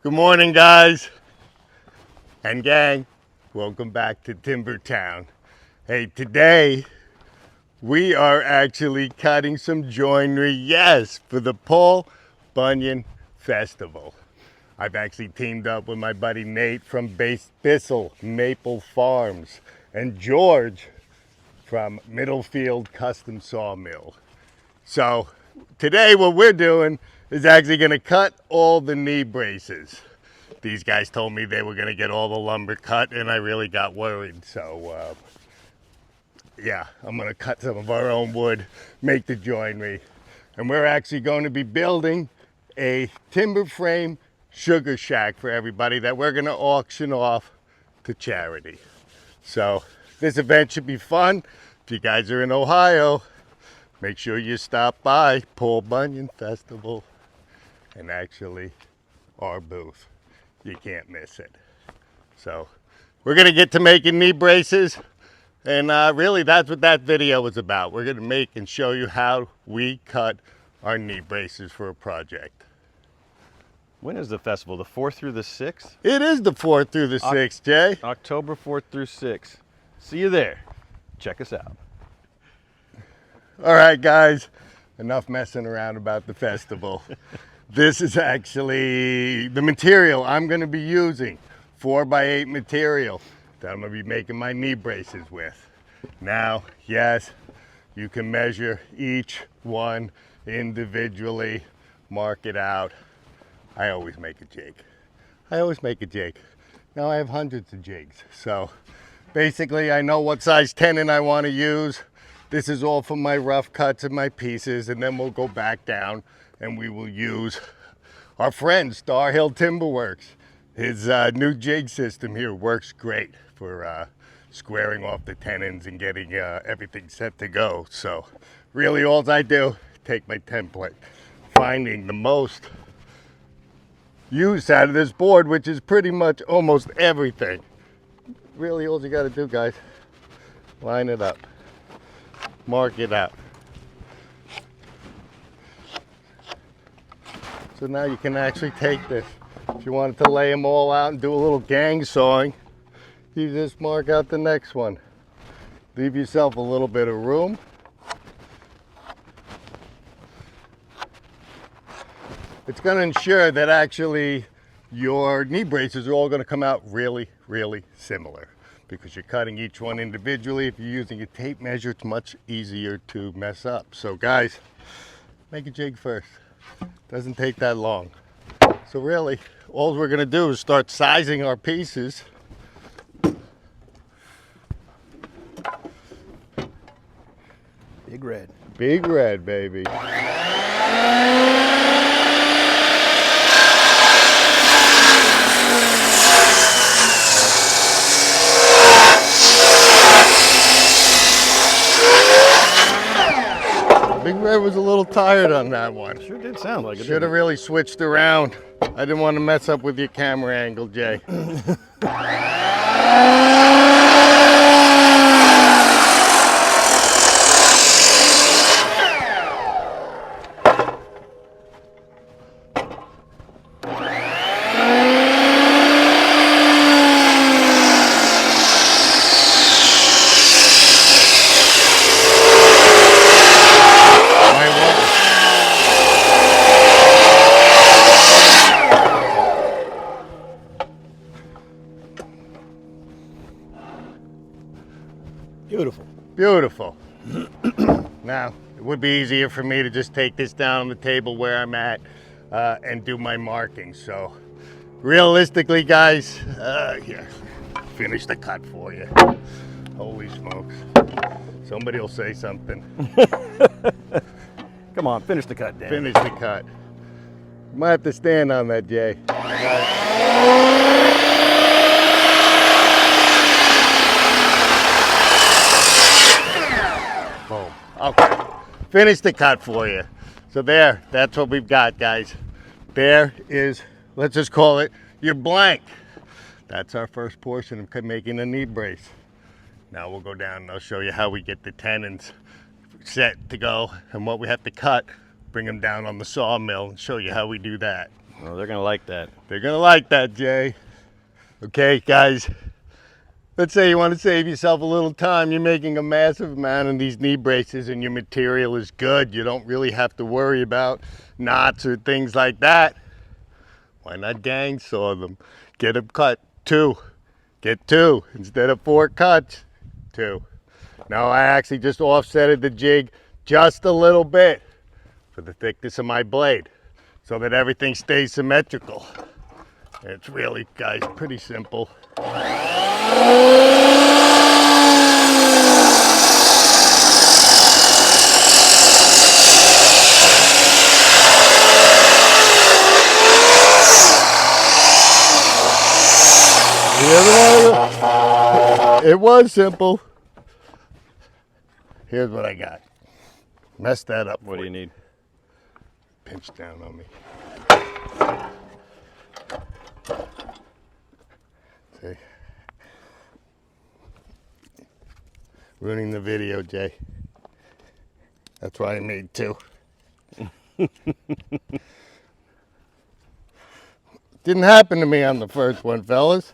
Good morning, guys and gang. Welcome back to Timber Town. Hey, today we are actually cutting some joinery, yes, for the Paul Bunyan Festival. I've actually teamed up with my buddy Nate from Bissell Maple Farms and George from Middlefield Custom Sawmill. So today what we're doing is actually going to cut all the knee braces. These guys told me they were going to get all the lumber cut, and I really got worried. So yeah, I'm going to cut some of our own wood, make the joinery, and we're actually going to be building a timber frame sugar shack for everybody that we're going to auction off to charity. So this event should be fun. If you guys are in Ohio, make sure you stop by Paul Bunyan Festival and actually our booth. You can't miss it. So we're gonna get to making knee braces, and really that's what that video was about. We're gonna make and show you how we cut our knee braces for a project. When is the festival? The 4th through the 6th? It is the 4th through the 6th, Jay. October 4th through 6th. See you there. Check us out. All right, guys, enough messing around about the festival. This is actually the material I'm going to be using, 4x8 material that I'm going to be making my knee braces with. Now, yes, you can measure each one individually, mark it out. I always make a jig. Now I have hundreds of jigs. So basically I know what size tenon I want to use. This is all for my rough cuts and my pieces, and then we'll go back down and we will use our friend Star Hill Timber Works. His new jig system here works great for squaring off the tenons and getting everything set to go. So really all I do, take my template, finding the most use out of this board, which is pretty much almost everything. Really all you got to do, guys, line it up, mark it out. So now you can actually take this. If you wanted to lay them all out and do a little gang sawing, you just mark out the next one. Leave yourself a little bit of room. It's going to ensure that actually your knee braces are all going to come out really, really similar, because you're cutting each one individually. If you're using a tape measure, it's much easier to mess up. So guys, make a jig first. Doesn't take that long. So really, all we're gonna do is start sizing our pieces. Big red. Big red, baby. Big Red was a little tired on that one. Sure did sound like it. Should have really switched around. I didn't want to mess up with your camera angle, Jay. Beautiful. Beautiful. Now, it would be easier for me to just take this down on the table where I'm at and do my markings. So, realistically, guys, here, finish the cut for you. Holy smokes. Somebody will say something. Come on, finish the cut, Dan. Finish the cut. You might have to stand on that, Jay. Boom. Okay. Finish the cut for you. So there, that's what we've got, guys. There is, let's just call it your blank. That's our first portion of making a knee brace. Now we'll go down and I'll show you how we get the tenons set to go and what we have to cut, bring them down on the sawmill and show you how we do that. Oh, they're gonna like that. They're gonna like that, Jay. Okay, guys. Let's say you want to save yourself a little time. You're making a massive amount of these knee braces and your material is good. You don't really have to worry about knots or things like that. Why not gang saw them? Get them cut. 2. Get 2 instead of 4 cuts. 2. Now I actually just offsetted the jig just a little bit for the thickness of my blade so that everything stays symmetrical. And it's really, guys, pretty simple. It was simple. Here's what I got. Messed that up. What do you need? Pinch down on me. See? Ruining the video, Jay. That's why I made 2. Didn't happen to me on the first one, fellas.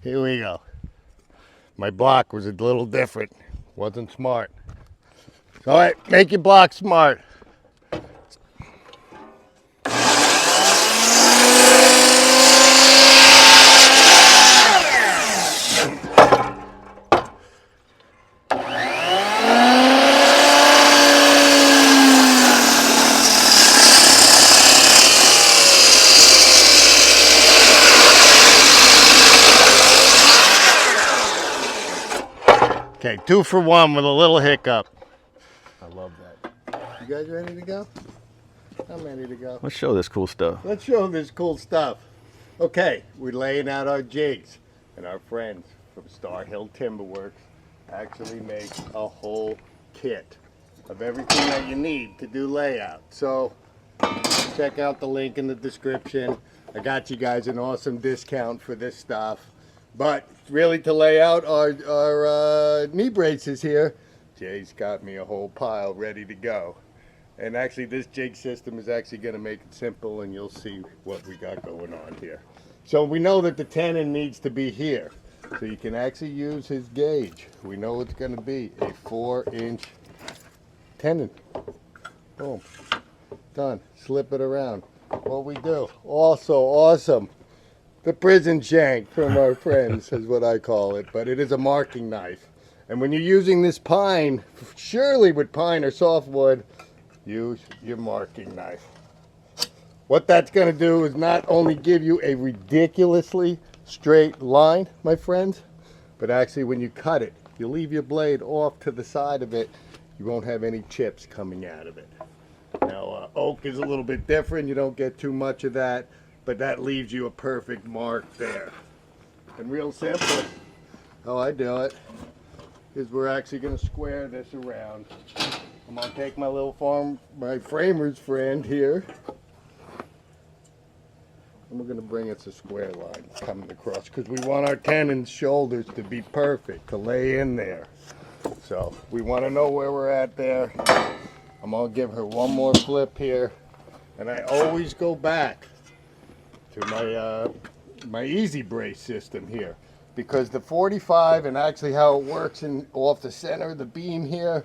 Here we go. My block was a little different. Wasn't smart. All right, make your block smart. Okay, 2 for 1 with a little hiccup. I love that. You guys ready to go? I'm ready to go. Let's show this cool stuff. Let's show this cool stuff. Okay, we're laying out our jigs, and our friends from Star Hill Timberworks actually make a whole kit of everything that you need to do layout. So check out the link in the description. I got you guys an awesome discount for this stuff. But really, to lay out our knee braces here, Jay's got me a whole pile ready to go. And actually, this jig system is actually going to make it simple, and you'll see what we got going on here. So we know that the tenon needs to be here. So you can actually use his gauge. We know it's going to be a 4-inch tenon. Boom. Done. Slip it around. What we do. Also awesome. The prison shank from our friends is what I call it, but it is a marking knife. And when you're using this pine, surely with pine or softwood, use your marking knife. What that's going to do is not only give you a ridiculously straight line, my friends, but actually when you cut it, you leave your blade off to the side of it, you won't have any chips coming out of it. Now, oak is a little bit different. You don't get too much of that. But that leaves you a perfect mark there. And real simple, how I do it is we're actually going to square this around. I'm going to take my little my framer's friend here, and we're going to bring it to square line coming across because we want our tenon's shoulders to be perfect, to lay in there. So we want to know where we're at there. I'm going to give her one more flip here, and I always go back to my easy brace system here, because the 45 and actually how it works off the center of the beam here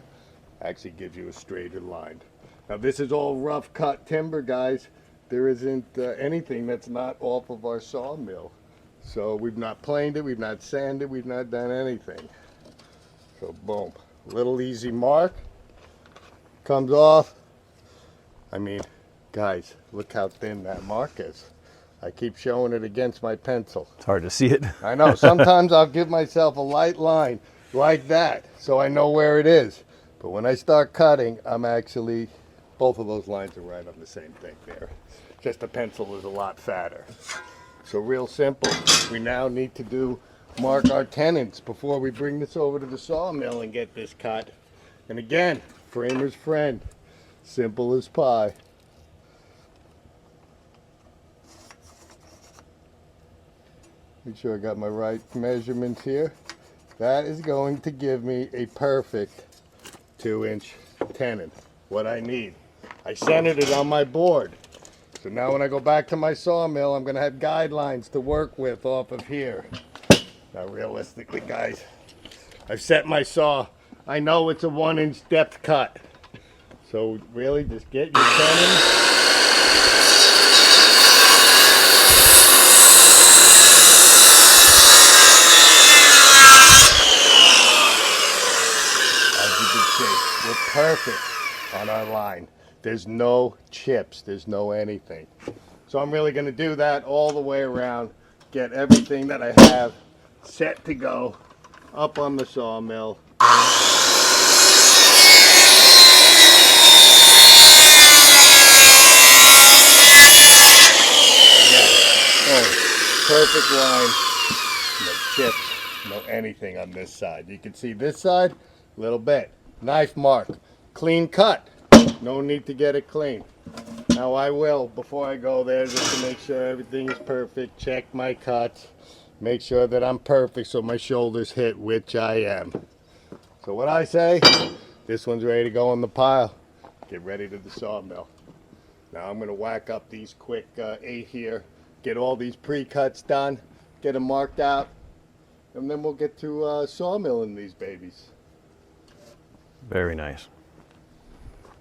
actually gives you a straighter line. Now this is all rough cut timber, guys. There isn't anything that's not off of our sawmill. So we've not planed it, we've not sanded, we've not done anything. So boom, little easy mark, comes off. I mean, guys, look how thin that mark is. I keep showing it against my pencil. It's hard to see it. I know. Sometimes I'll give myself a light line like that so I know where it is. But when I start cutting, I'm actually, both of those lines are right on the same thing there. Just the pencil is a lot fatter. So real simple. We now need to mark our tenons before we bring this over to the sawmill and get this cut. And again, framer's friend. Simple as pie. Make sure I got my right measurements here. That is going to give me a perfect 2-inch tenon. What I need. I centered it on my board. So now when I go back to my sawmill, I'm gonna have guidelines to work with off of here. Now realistically, guys, I've set my saw. I know it's a 1-inch depth cut. So really just get your tenon. As you can see, we're perfect on our line. There's no chips, there's no anything. So I'm really gonna do that all the way around, get everything that I have set to go up on the sawmill. Perfect line, no chips, no anything on this side. You can see this side, a little bit. Knife mark, clean cut. No need to get it clean. Now I will, before I go there, just to make sure everything is perfect, check my cuts, make sure that I'm perfect so my shoulders hit, which I am. So what I say, this one's ready to go on the pile. Get ready to the sawmill. Now I'm gonna whack up these quick 8 here, get all these pre-cuts done, get them marked out, and then we'll get to sawmilling these babies. Very nice.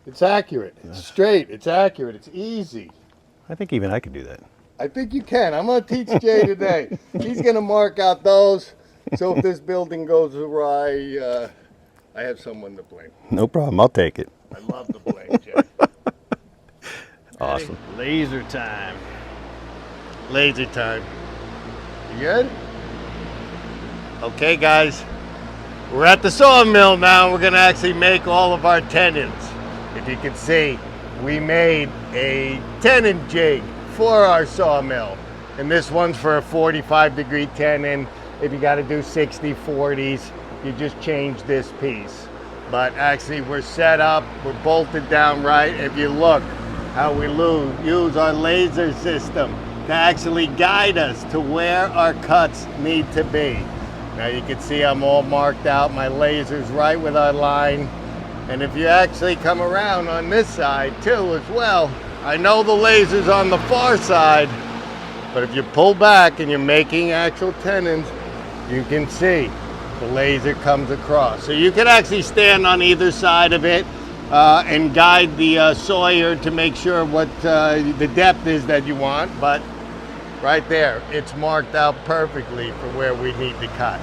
It's accurate, it's straight, it's accurate, it's easy. I think even I could do that. I think you can. I'm going to teach Jay today. He's going to mark out those, so if this building goes awry, I have someone to blame. No problem, I'll take it. I love the blame, Jay. Awesome. Laser time. Laser time. You good? Okay, guys. We're at the sawmill now. We're going to actually make all of our tenons. If you can see, we made a tenon jig for our sawmill. And this one's for a 45-degree tenon. If you got to do 60/40s, you just change this piece. But actually, we're set up, we're bolted down right. If you look how we use our laser system to actually guide us to where our cuts need to be. Now you can see I'm all marked out, my laser's right with our line. And if you actually come around on this side too as well, I know the laser's on the far side, but if you pull back and you're making actual tenons, you can see the laser comes across. So you can actually stand on either side of it and guide the sawyer to make sure what the depth is that you want, but right there, it's marked out perfectly for where we need to cut.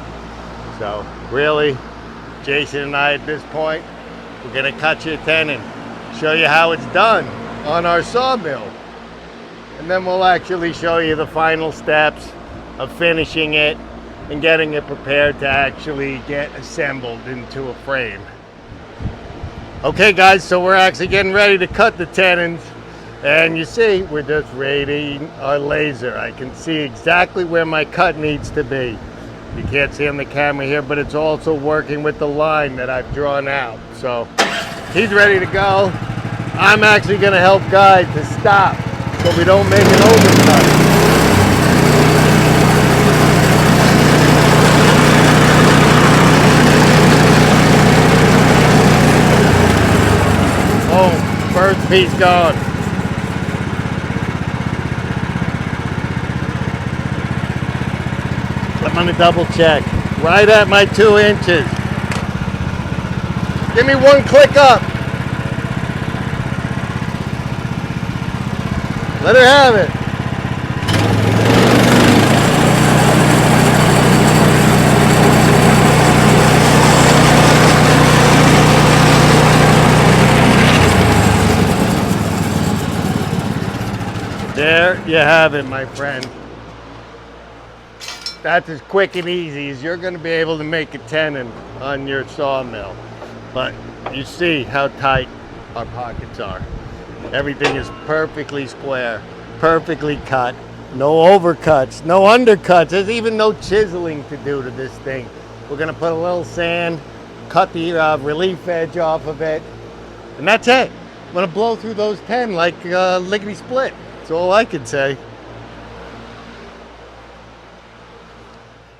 So really, Jason and I at this point, we're gonna cut your tenon, show you how it's done on our sawmill. And then we'll actually show you the final steps of finishing it and getting it prepared to actually get assembled into a frame. Okay guys, so we're actually getting ready to cut the tenons. And you see, we're just rating our laser. I can see exactly where my cut needs to be. You can't see on the camera here, but it's also working with the line that I've drawn out. So he's ready to go. I'm actually gonna help guide to stop so we don't make an overcut. Oh, first piece gone. I'm gonna double check. Right at my 2 inches. Give me one click up. Let her have it. There you have it, my friend. That's as quick and easy as you're going to be able to make a tenon on your sawmill. But you see how tight our pockets are. Everything is perfectly square, perfectly cut, no overcuts, no undercuts. There's even no chiseling to do to this thing. We're going to put a little sand, cut the relief edge off of it, and that's it. I'm going to blow through those 10 like lickety split. That's all I can say.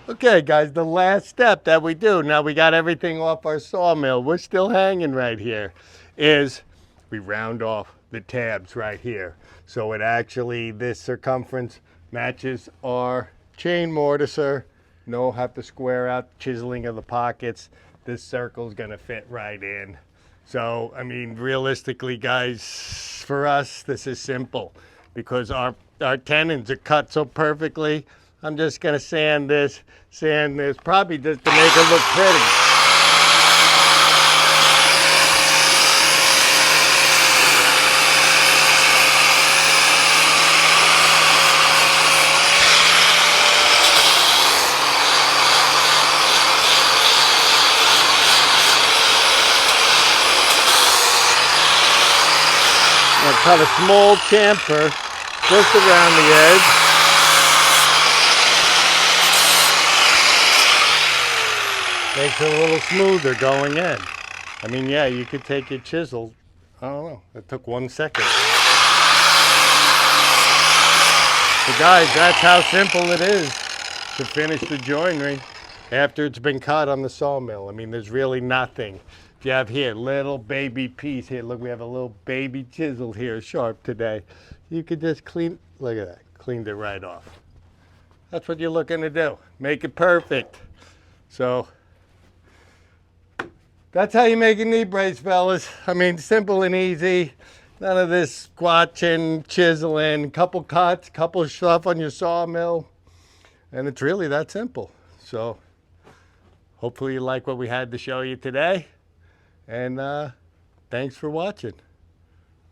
Okay guys, the last step that we do, now we got everything off our sawmill, we're still hanging right here, is we round off the tabs right here. So it actually, this circumference matches our chain mortiser. No have to square out chiseling of the pockets. This circle is gonna fit right in. So, I mean, realistically, guys, for us, this is simple because our tenons are cut so perfectly. I'm just gonna sand this, probably just to make it look pretty. I'll cut a small chamfer just around the edge. Makes it a little smoother going in. I mean, yeah, you could take your chisel. I don't know, it took 1 second. So guys, that's how simple it is to finish the joinery after it's been cut on the sawmill. I mean, there's really nothing. If you have here, little baby piece here, look, we have a little baby chisel here, sharp today. You could just clean, look at that, cleaned it right off. That's what you're looking to do, make it perfect. So, that's how you make a knee brace, fellas. I mean, simple and easy. None of this squatching, chiseling, couple cuts, couple stuff on your sawmill. And it's really that simple. So, hopefully you like what we had to show you today. And thanks for watching.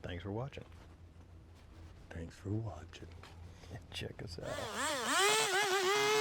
Thanks for watching. Thanks for watching. Check us out.